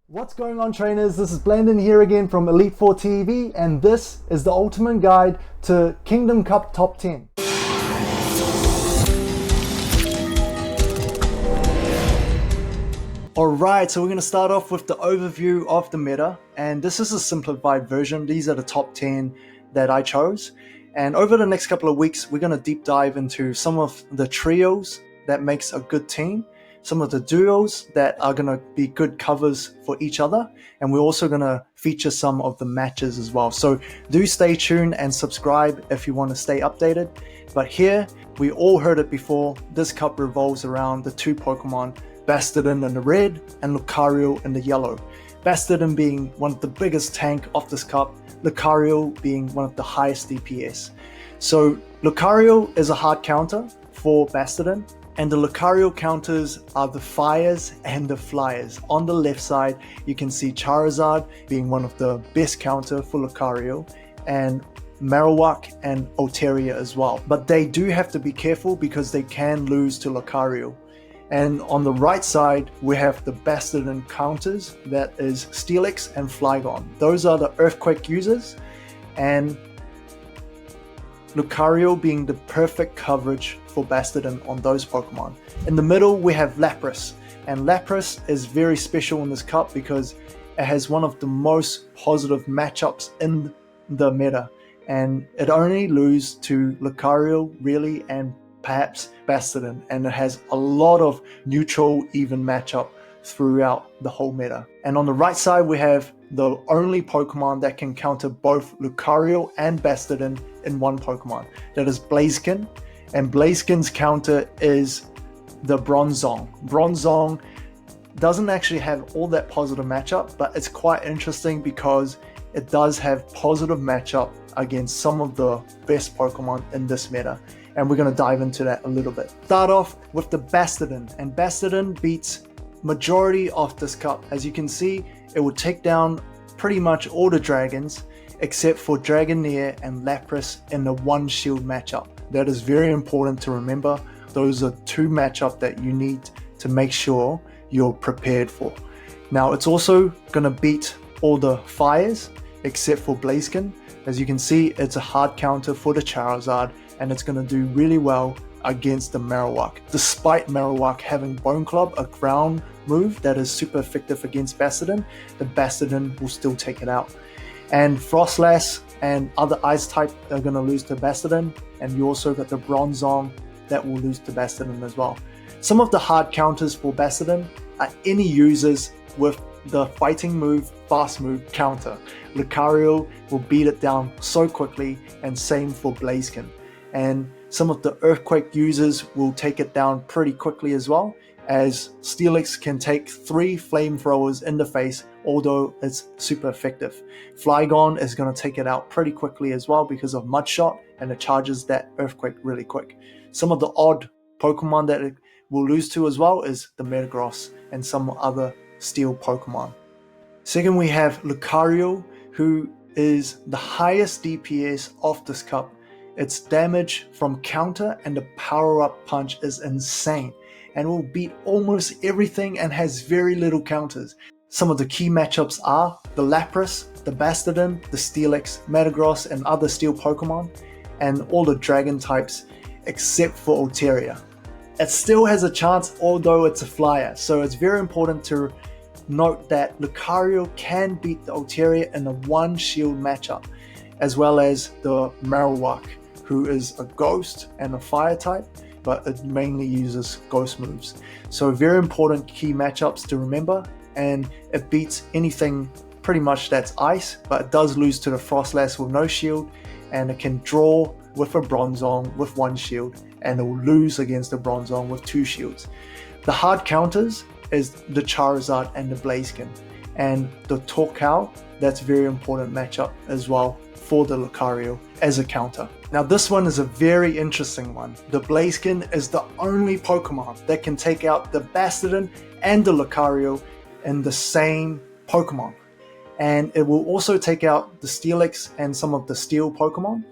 What's going on, trainers? This is Blandon here again from Elite 4 TV, and this is the ultimate guide to Kingdom Cup Top 10. Alright, so we're going to start off with the overview of the meta, and this is a simplified version. These are the top 10 that I chose, and over the next couple of weeks we're going to deep dive into some of the trios that makes a good team, some of the duos that are going to be good covers for each other, and we're also going to feature some of the matches as well. So do stay tuned and subscribe if you want to stay updated. But here, we all heard it before, this cup revolves around the two Pokemon, Bastiodon in the red and Lucario in the yellow. Bastiodon being one of the biggest tank of this cup, Lucario being one of the highest DPS. So Lucario is a hard counter for Bastiodon, and the Lucario counters are the fires and the flyers. On the left side, you can see Charizard being one of the best counter for Lucario, and Marowak and Altaria as well. But they do have to be careful because they can lose to Lucario. And on the right side, we have the Bastiodon counters, that is Steelix and Flygon. Those are the Earthquake users, and Lucario being the perfect coverage for Bastiodon on those Pokemon. In the middle, we have Lapras, and Lapras is very special in this cup because it has one of the most positive matchups in the meta, and it only loses to Lucario really, and perhaps Bastiodon, and it has a lot of neutral even matchup throughout the whole meta. And on the right side, we have the only Pokemon that can counter both Lucario and Bastiodon in one Pokemon. That is Blaziken, and Blaziken's counter is the Bronzong. Bronzong doesn't actually have all that positive matchup, but it's quite interesting because it does have positive matchup against some of the best Pokemon in this meta, and we're going to dive into that a little bit. Start off with the Bastiodon, and Bastiodon beats majority of this cup. As you can see, it will take down pretty much all the dragons except for Dragonair and Lapras in the one shield matchup. That is very important to remember. Those are two matchups that you need to make sure you're prepared for. Now, it's also going to beat all the fires except for Blaziken. As you can see, it's a hard counter for the Charizard, and it's going to do really well against the Marowak. Despite Marowak having Bone Club, a ground move that is super effective against Bastiodon, the Bastiodon will still take it out. And Frostlass and other ice type are going to lose to Bastiodon, and you also got the Bronzong that will lose to Bastiodon as well. Some of the hard counters for Bastiodon are any users with the fighting move, fast move counter. Lucario will beat it down so quickly, and same for Blaziken. And some of the Earthquake users will take it down pretty quickly as well, as Steelix can take 3 flamethrowers in the face, although it's super effective. Flygon is going to take it out pretty quickly as well because of Mud Shot, and it charges that Earthquake really quick. Some of the odd Pokemon that it will lose to as well is the Metagross and some other Steel Pokemon. Second, we have Lucario, who is the highest DPS of this cup. Its damage from counter and the power-up punch is insane, and will beat almost everything and has very little counters. Some of the key matchups are the Lapras, the Bastiodon, the Steelix, Metagross, and other Steel Pokemon, and all the Dragon types except for Altaria. It still has a chance, although it's a flyer, so it's very important to note that Lucario can beat the Altaria in a one shield matchup, as well as the Marowak, who is a ghost and a fire type, but it mainly uses ghost moves. So very important key matchups to remember, and it beats anything pretty much that's ice, but it does lose to the Frostlass with no shield, and it can draw with a Bronzong with one shield, and it will lose against the Bronzong with 2 shields. The hard counters is the Charizard and the Blaziken, and the Torkoal. That's a very important matchup as well for the Lucario as a counter. Now, this one is a very interesting one. The Blaziken is the only Pokemon that can take out the Bastiodon and the Lucario in the same Pokemon, and it will also take out the Steelix and some of the Steel Pokemon,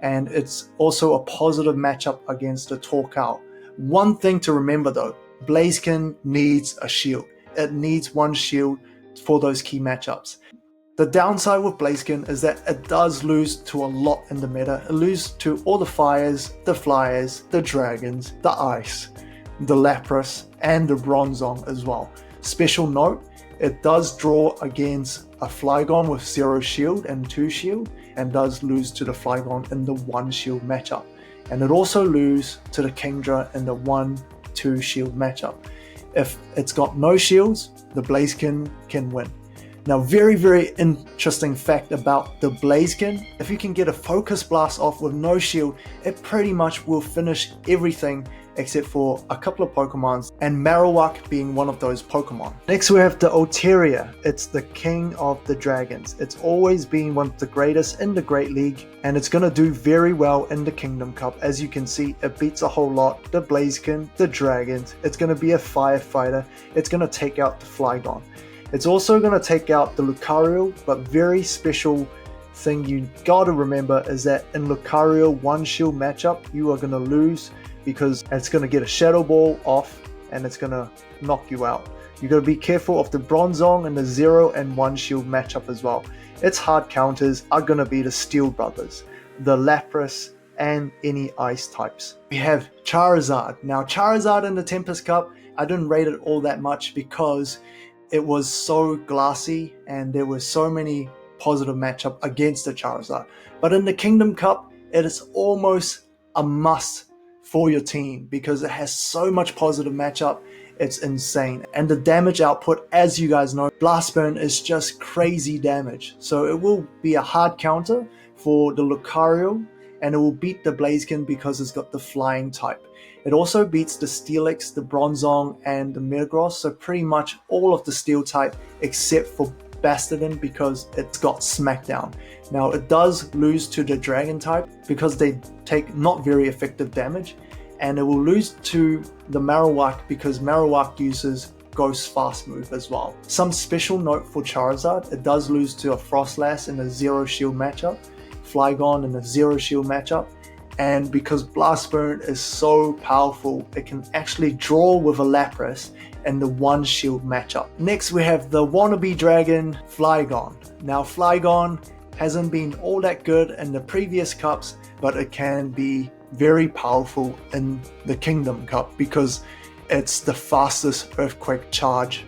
and it's also a positive matchup against the Torkoal. One thing to remember though, Blaziken needs a shield. It needs one shield for those key matchups. The downside with Blaziken is that it does lose to a lot in the meta. It loses to all the fires, the flyers, the dragons, the ice, the Lapras, and the Bronzong as well. Special note, it does draw against a Flygon with 0 shield and 2 shield, and does lose to the Flygon in the 1 shield matchup. And it also loses to the Kingdra in the 1-2 shield matchup. If it's got no shields, the Blaziken can win. Now, very interesting fact about the Blaziken, if you can get a Focus Blast off with no shield, it pretty much will finish everything except for a couple of Pokemons, and Marowak being one of those Pokemon. Next we have the Altaria. It's the king of the dragons. It's always been one of the greatest in the Great League, and it's going to do very well in the Kingdom Cup. As you can see, it beats a whole lot. The Blaziken, the dragons, it's going to be a firefighter. It's going to take out the Flygon. It's also going to take out the Lucario, but very special thing you got to remember is that in Lucario 1 shield matchup, you are going to lose because it's going to get a Shadow Ball off and it's going to knock you out. You got to be careful of the Bronzong and the 0 and 1 shield matchup as well. Its hard counters are going to be the Steel Brothers, the Lapras, and any ice types. We have Charizard. Now Charizard in the Tempest Cup, I didn't rate it all that much because it was so glassy and there were so many positive matchup against the Charizard. But in the Kingdom Cup, it is almost a must for your team because it has so much positive matchup. It's insane. And the damage output, as you guys know, Blast Burn is just crazy damage. So it will be a hard counter for the Lucario, and it will beat the Blaziken because it's got the flying type. It also beats the Steelix, the Bronzong, and the Metagross, so pretty much all of the steel type except for Bastiodon because it's got Smackdown. Now it does lose to the Dragon type because they take not very effective damage, and it will lose to the Marowak because Marowak uses Ghost Fast Move as well. Some special note for Charizard, it does lose to a Frostlass in a 0 shield matchup, Flygon in a 0 shield matchup, and because Blast Burn is so powerful, it can actually draw with a Lapras in the 1 shield matchup. Next we have the wannabe dragon Flygon. Now Flygon hasn't been all that good in the previous cups, but it can be very powerful in the Kingdom Cup because it's the fastest earthquake charge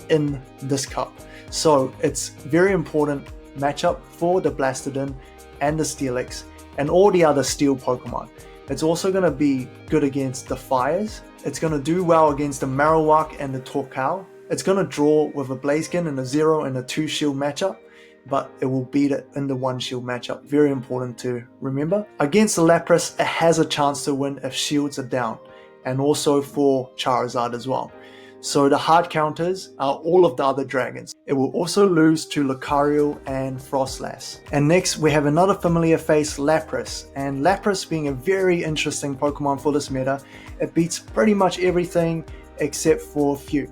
in this cup. So it's very important matchup for the Bastiodon and the Steelix and all the other steel Pokemon. It's also going to be good against the fires. It's going to do well against the Marowak and the Torkoal. It's going to draw with a Blaziken in a 0 and a 2 shield matchup, but it will beat it in the 1 shield matchup. Very important to remember. Against the Lapras, it has a chance to win if shields are down, and also for Charizard as well. So the hard counters are all of the other dragons. It will also lose to Lucario and Frostlass. And next we have another familiar face, Lapras. And Lapras being a very interesting Pokemon for this meta, it beats pretty much everything except for a few.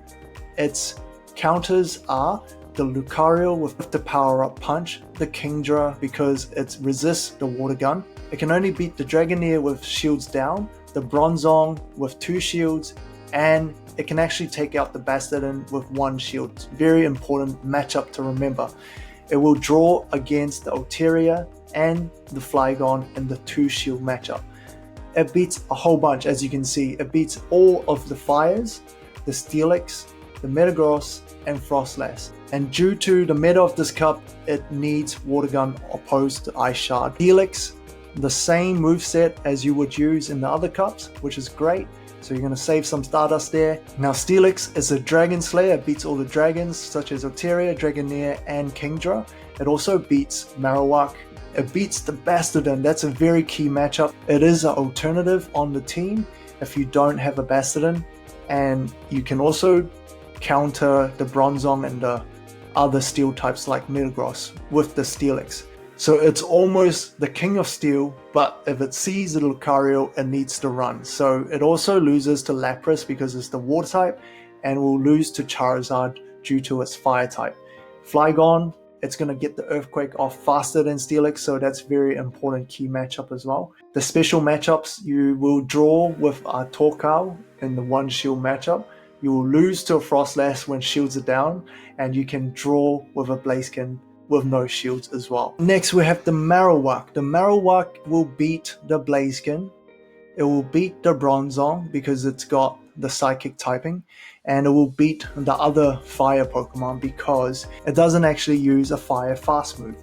Its counters are the Lucario with the power up punch, the Kingdra because it resists the water gun. It can only beat the Dragonair with shields down, the Bronzong with 2 shields, and it can actually take out the Bastiodon with 1 shield. Very important matchup to remember. It will draw against the Altaria and the Flygon in the 2 shield matchup. It beats a whole bunch, as you can see. It beats all of the fires, the Steelix, the Metagross, and Frostlass. And due to the meta of this cup, it needs Water Gun opposed to Ice Shard. Steelix, the same moveset as you would use in the other cups, which is great. So you're going to save some Stardust there. Now Steelix is a Dragon Slayer. It beats all the dragons such as Altaria, Dragonair, and Kingdra. It also beats Marowak. It beats the Bastiodon. That's a very key matchup. It is an alternative on the team if you don't have a Bastiodon. And you can also counter the Bronzong and the other steel types like Metagross with the Steelix. So it's almost the king of steel, but if it sees the Lucario, it needs to run. So it also loses to Lapras because it's the water type, and will lose to Charizard due to its fire type. Flygon, it's going to get the Earthquake off faster than Steelix, so that's very important key matchup as well. The special matchups, you will draw with Torkoal in the 1 shield matchup, You will lose to a Frostlass when shields are down, and you can draw with a Blaziken with no shields as well. Next we have the Marowak. The Marowak will beat the Blaziken. It will beat the Bronzong because it's got the Psychic typing, and it will beat the other Fire Pokemon because it doesn't actually use a Fire Fast move.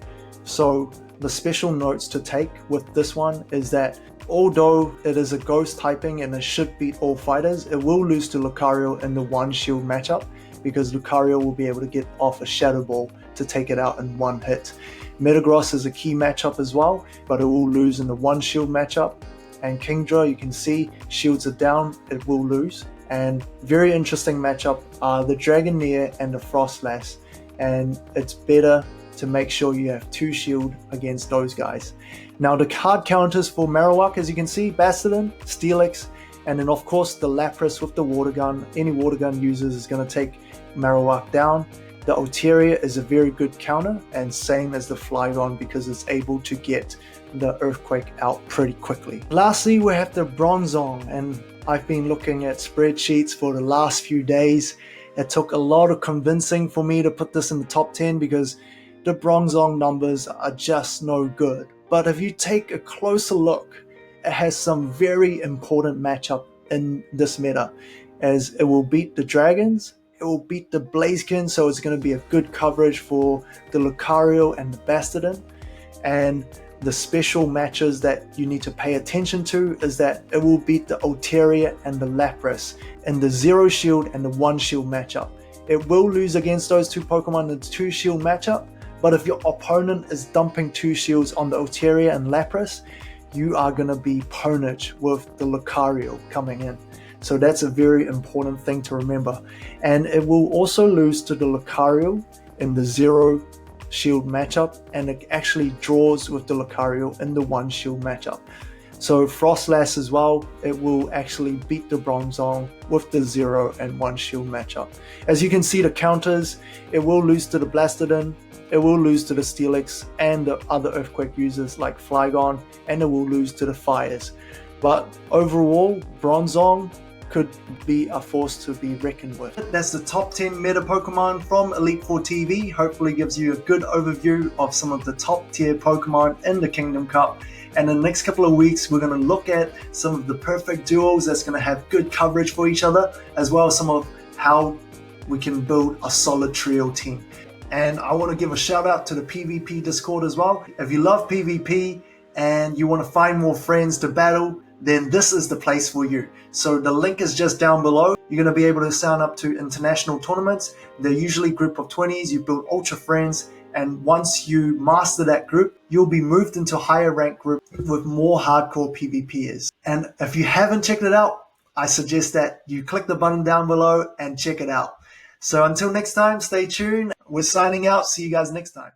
So the special notes to take with this one is that although it is a Ghost typing and it should beat all fighters, it will lose to Lucario in the one shield matchup because Lucario will be able to get off a Shadow Ball to take it out in one hit. Metagross is a key matchup as well, but it will lose in the one shield matchup. And Kingdra, you can see shields are down, it will lose. And very interesting matchup are the Dragonair and the Frostlass, and it's better to make sure you have 2 shield against those guys. Now the card counters for Marowak, as you can see, Bastiodon, Steelix, and then of course the Lapras with the Water Gun. Any Water Gun users is going to take Marowak down. The Altaria is a very good counter, and same as the Flygon because it's able to get the Earthquake out pretty quickly. Lastly, we have the Bronzong, and I've been looking at spreadsheets for the last few days. It took a lot of convincing for me to put this in the top 10 because the Bronzong numbers are just no good. But if you take a closer look, it has some very important matchup in this meta, as it will beat the Dragons, it will beat the Blaziken, so it's going to be a good coverage for the Lucario and the Bastiodon. And the special matches that you need to pay attention to is that it will beat the Altaria and the Lapras in the 0 shield and the 1 shield matchup. It will lose against those 2 Pokemon in the 2 shield matchup, but if your opponent is dumping 2 shields on the Altaria and Lapras, you are going to be pwnage with the Lucario coming in. So that's a very important thing to remember. And it will also lose to the Lucario in the 0 shield matchup, and it actually draws with the Lucario in the 1 shield matchup. So Frostlass as well, it will actually beat the Bronzong with the 0 and 1 shield matchup. As you can see the counters, it will lose to the Bastiodon, it will lose to the Steelix and the other Earthquake users like Flygon, and it will lose to the Fires. But overall, Bronzong could be a force to be reckoned with. That's the top 10 meta Pokemon from Elite Four TV. Hopefully gives you a good overview of some of the top tier Pokemon in the Kingdom Cup. And in the next couple of weeks, we're going to look at some of the perfect duels that's going to have good coverage for each other, as well as some of how we can build a solid trio team. And I want to give a shout out to the PvP Discord as well. If you love PvP and you want to find more friends to battle, then this is the place for you. So the link is just down below. You're going to be able to sign up to international tournaments. They're usually group of 20s. You build ultra friends, and once you master that group, you'll be moved into a higher rank group with more hardcore PvPers. And if you haven't checked it out, I suggest that you click the button down below and check it out. So until next time, stay tuned. We're signing out. See you guys next time.